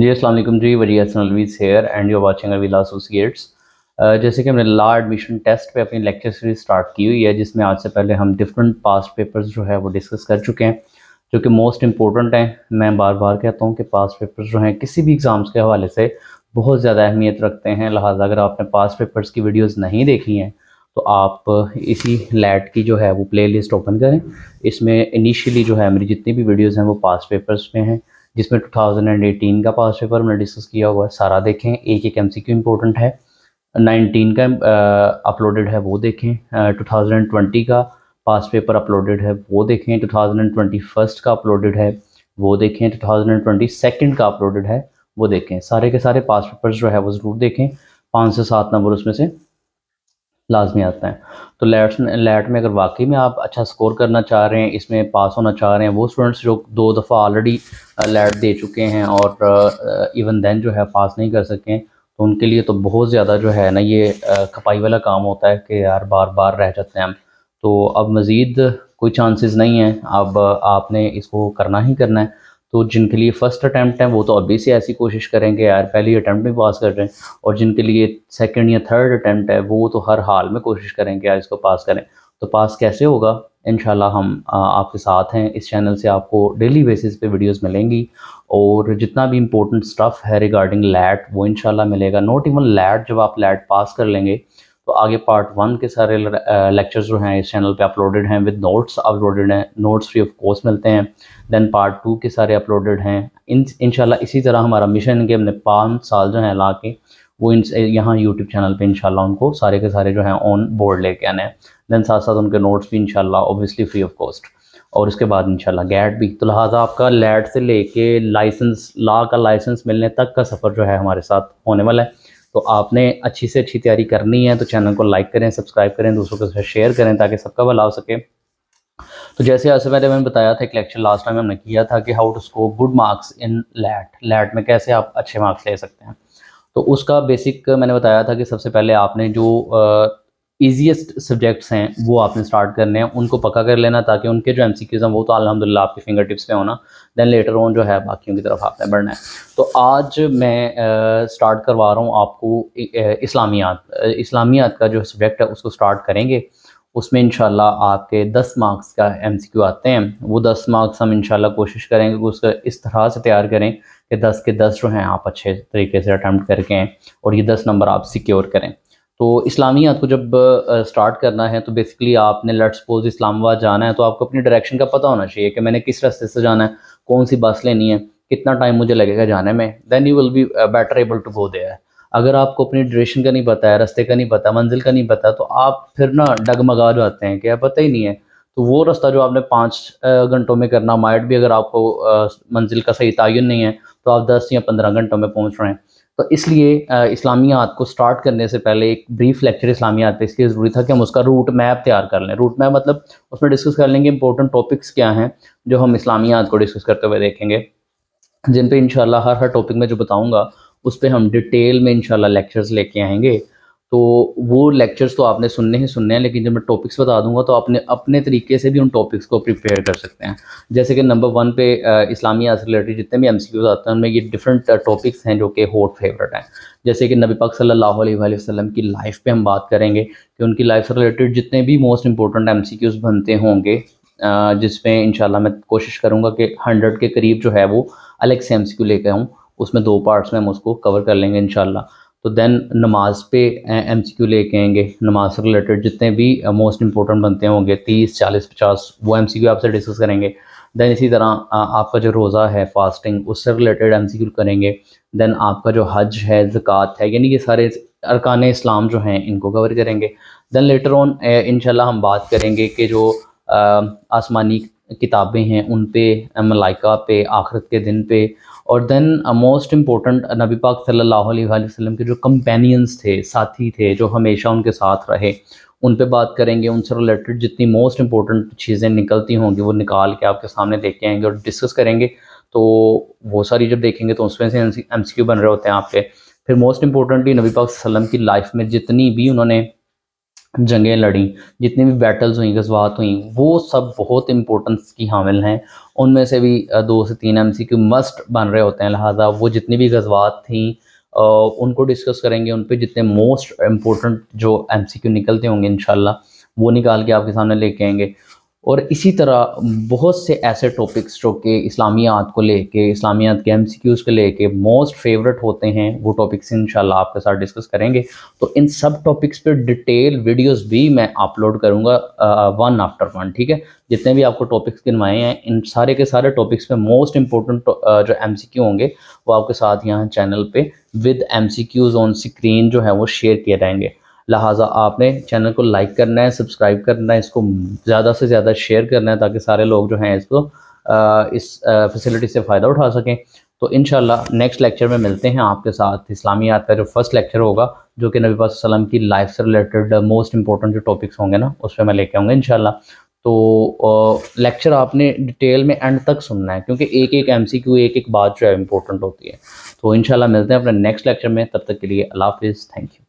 जी अस्सलाम वालेकुम जी, Waji Hasan Alvi's here and you are watching Avila associates. जैसे कि हमने लॉ एडमिशन टेस्ट पे अपनी लेक्चर सीरीज स्टार्ट की हुई है, जिसमें आज से पहले हम डिफरेंट पास्ट पेपर्स जो है वो डिस्कस कर चुके हैं, जो कि मोस्ट इंपॉर्टेंट हैं। मैं बार बार कहता हूँ कि पास्ट पेपर्स जो हैं किसी भी एग्ज़ाम्स के हवाले से बहुत ज़्यादा अहमियत रखते हैं। लिहाजा अगर आपने पास्ट पेपर्स की वीडियोज़ नहीं देखी हैं तो आप इसी लैट की जो है वो प्ले लिस्ट ओपन करें। इसमें इनिशियली जो है मेरी जितनी भी वीडियोज़ हैं वो पास्ट पेपर्स में हैं, जिसमें 2018 का पास्ट पेपर हमने डिस्कस किया हुआ है, सारा देखें। एक एक एमसीक्यू इंपॉर्टेंट है। 19 का अपलोडेड है, वो देखें। 2020 का पास्ट पेपर अपलोडेड है, वो देखें। 2021 का अपलोडेड है, वो देखें। 2022 का अपलोडेड है, वो देखें। सारे के सारे पास्ट पेपर्स जो है वो ज़रूर देखें। 5 से 7 नंबर उसमें से लाजमी आता है। तो लैट में अगर वाकई में आप अच्छा स्कोर करना चाह रहे हैं, इसमें पास होना चाह रहे हैं, वो स्टूडेंट्स जो 2 दफ़ा ऑलरेडी लैट दे चुके हैं और इवन देन जो है पास नहीं कर सकें, तो उनके लिए तो बहुत ज़्यादा जो है ना ये खपाई वाला काम होता है कि यार बार बार रह जाते हैं हम। तो अब मज़ीद कोई चांसेस नहीं है, अब आपने इसको करना ही करना है। तो जिनके लिए फ़र्स्ट अटैम्प्ट है वो तो अभी से ऐसी कोशिश करेंगे यार पहली अटैम्प्ट में पास कर रहे हैं, और जिनके लिए सेकंड या थर्ड अटैम्प्ट है वो तो हर हाल में कोशिश करेंगे यार इसको पास करें। तो पास कैसे होगा? इंशाल्लाह हम आपके साथ हैं। इस चैनल से आपको डेली बेसिस पे वीडियोस मिलेंगी, और जितना भी इम्पोर्टेंट स्टफ़ है रिगार्डिंग लैट वो इंशाल्लाह मिलेगा। नॉट इवन लैट, जब आप लैट पास कर लेंगे तो आगे पार्ट 1 के सारे लेक्चर्स जो हैं इस चैनल पे अपलोडेड हैं, विद नोट्स अपलोडेड हैं। नोट्स फ्री ऑफ कॉस्ट मिलते हैं। देन पार्ट 2 के सारे अपलोडेड हैं। इंशाल्लाह इसी तरह हमारा मिशन है कि हमने 5 साल जो है ला के वो यहाँ यूट्यूब चैनल पे इंशाल्लाह उनको सारे के सारे जो हैं ऑन बोर्ड लेके आने हैं। देन साथ साथ उनके नोट्स भी इंशाल्लाह ऑब्वियसली फ्री ऑफ कॉस्ट, और उसके बाद इंशाल्लाह गैट भी। तो लिहाजा आपका लैट से लेके लाइसेंस, लॉ का लाइसेंस मिलने तक का सफ़र जो है हमारे साथ होने वाला है। तो आपने अच्छी से अच्छी तैयारी करनी है, तो चैनल को लाइक करें, सब्सक्राइब करें, दूसरों के साथ शेयर करें ताकि सबका भला हो सके। तो जैसे आज से पहले मैंने बताया था, एक लेक्चर लास्ट टाइम हमने किया था कि how to score good marks in LAT. LAT में कैसे आप अच्छे मार्क्स ले सकते हैं, तो उसका बेसिक मैंने बताया था कि सबसे पहले आपने जो ईजीएस्ट सब्जेक्ट्स हैं वो आपने स्टार्ट करने हैं, उनको पक्का कर लेना, ताकि उनके जो एमसीक्यूज़ हैं वो तो अल्हम्दुलिल्लाह आपके फिंगर टिप्स पे होना। देन लेटर ऑन जो है बाकियों की तरफ आपने बढ़ना है। तो आज मैं स्टार्ट करवा रहा हूँ आपको इस्लामियात। इस्लामियात का जो सब्जेक्ट है उसको स्टार्ट करेंगे। उसमें इंशाल्लाह आपके 10 मार्क्स का एमसीक्यू आते हैं। वो 10 मार्क्स हम इंशाल्लाह कोशिश करेंगे कि उसका इस तरह से तैयार करें कि 10 के 10 जो हैं आप अच्छे तरीके से अटैम्प्ट करके हैं, और ये 10 नंबर आप सिक्योर करें। तो इस्लामियात को जब स्टार्ट करना है तो बेसिकली आपने, लेट्स सपोज इस्लामाबाद जाना है, तो आपको अपनी डायरेक्शन का पता होना चाहिए कि मैंने किस रास्ते से जाना है, कौन सी बस लेनी है, कितना टाइम मुझे लगेगा जाने में। Then you will be better able to go there. अगर आपको अपनी डायरेक्शन का नहीं पता है, रास्ते का नहीं पता, मंजिल का नहीं पता, तो आप फिर ना डगमगा जाते हैं कि यार पता ही नहीं है। तो वो रास्ता जो आपने 5 घंटों में करना, माइट भी अगर आपको मंजिल का सही तयन नहीं है तो आप 10 या 15 घंटों में पहुंच रहे हैं। तो इसलिए इस्लामियात को स्टार्ट करने से पहले एक ब्रीफ लेक्चर इस्लामियात पे इसलिए ज़रूरी था कि हम उसका रूट मैप तैयार कर लें। रूट मैप मतलब उसमें डिस्कस कर लेंगे इंपॉर्टेंट टॉपिक्स क्या हैं जो हम इस्लामियात को डिस्कस करते हुए देखेंगे, जिन पे इंशाल्लाह हर टॉपिक में जो बताऊंगा उस पे हम डिटेल में इंशाल्लाह लेक्चर्स लेके आएंगे। तो वो लेक्चर्स तो आपने सुनने ही सुनने हैं, लेकिन जब मैं टॉपिक्स बता दूंगा तो आपने अपने तरीके से भी उन टॉपिक्स को प्रिपेयर कर सकते हैं। जैसे कि नंबर 1 पे इस्लामिया से रिलेटेड जितने भी एमसीक्यूज आते हैं उनमें ये डिफरेंट टॉपिक्स हैं जो कि हॉट फेवरेट हैं। जैसे कि नबी पाक सल्लल्लाहु अलैहि वसल्लम की लाइफ पे हम बात करेंगे कि उनकी लाइफ से रिलेटेड जितने भी मोस्ट इंपॉर्टेंट एमसीक्यूज बनते होंगे, जिसमें इंशाल्लाह मैं कोशिश करूँगा कि 100 के करीब जो है वो अलग से एमसीक्यू लेकर आऊँ। उसमें 2 पार्ट्स में हम उसको कवर कर लेंगे इंशाल्लाह। तो देन नमाज पे एमसीक्यू लेके आएंगे। नमाज से रिलेटेड जितने भी मोस्ट इंपॉर्टेंट बनते होंगे 30, 40, 50 वो एमसीक्यू आपसे डिस्कस करेंगे। देन इसी तरह आपका जो रोज़ा है, फास्टिंग, उससे रिलेटेड एमसीक्यू करेंगे। देन आपका जो हज है, ज़कात है, यानी ये सारे अरकान इस्लाम जो हैं इनको कवर करेंगे। देन लेटर ऑन इंशाल्लाह हम बात करेंगे कि जो आसमानी किताबें हैं उन पे, मलाइका पे, आखिरत के दिन पे, और देन मोस्ट इम्पोर्टेंट नबी पाक सल्लल्लाहु अलैहि वसल्लम के जो कंपेनियंस थे, साथी थे जो हमेशा उनके साथ रहे, उन पे बात करेंगे। उनसे रिलेटेड जितनी मोस्ट इम्पोर्टेंट चीज़ें निकलती होंगी वो निकाल के आपके सामने लेके आएंगे और डिस्कस करेंगे। तो वो सारी जब देखेंगे तो उसमें से एमसीक्यू बन रहे होते हैं आपके। फिर मोस्ट इम्पोर्टेंटली नबी पाक सल्लल्लाहु अलैहि वसल्लम की लाइफ में जितनी भी उन्होंने जंगें लड़ी, जितनी भी बैटल्स हुई, गज़वात हुई, वो सब बहुत इम्पोर्टेंस की हामिल हैं। उनमें से भी 2 से 3 एमसीक्यू मस्ट बन रहे होते हैं, लिहाजा वो जितनी भी गज़वात थी उनको डिस्कस करेंगे। उन पे जितने मोस्ट इम्पोर्टेंट जो एमसीक्यू निकलते होंगे इंशाल्लाह वो निकाल के आपके सामने लेके आएंगे। और इसी तरह बहुत से ऐसे टॉपिक्स जो कि इस्लामियात को लेके, इस्लामियात के एमसीक्यूज़ को लेके मोस्ट फेवरेट होते हैं, वो टॉपिक्स इंशाल्लाह आपके साथ डिस्कस करेंगे। तो इन सब टॉपिक्स पे डिटेल वीडियोस भी मैं अपलोड करूँगा वन आफ्टर वन, ठीक है। जितने भी आपको टॉपिक्स गिनवाए हैं, इन सारे के सारे टॉपिक्स पे मोस्ट इंपॉर्टेंट जो एमसीक्यू होंगे वो आपके साथ यहाँ चैनल पे विद एमसीक्यूज़ ऑन स्क्रीन जो है वो शेयर किए जाएंगे। लिहाजा आपने चैनल को लाइक करना है, सब्सक्राइब करना है, इसको ज़्यादा से ज़्यादा शेयर करना है ताकि सारे लोग जो हैं इसको इस फैसिलिटी से फ़ायदा उठा सकें। तो इंशाल्लाह नेक्स्ट लेक्चर में मिलते हैं आपके साथ। इस्लामियात का जो फर्स्ट लेक्चर होगा जो कि नबी पाक सल्लल्लाहु अलैहि वसल्लम की लाइफ से रिलेटेड मोस्ट इंपॉर्टेंट जो टॉपिक्स होंगे ना उस पर मैं लेके आऊँगा इंशाल्लाह। तो लेक्चर आपने डिटेल में एंड तक सुनना है क्योंकि एक एक एमसीक्यू एक एक बात जो है इंपॉर्टेंट होती है। तो इंशाल्लाह मिलते हैं अपने नेक्स्ट लेक्चर में, तब तक के लिए अल्लाह हाफिज़, थैंक यू।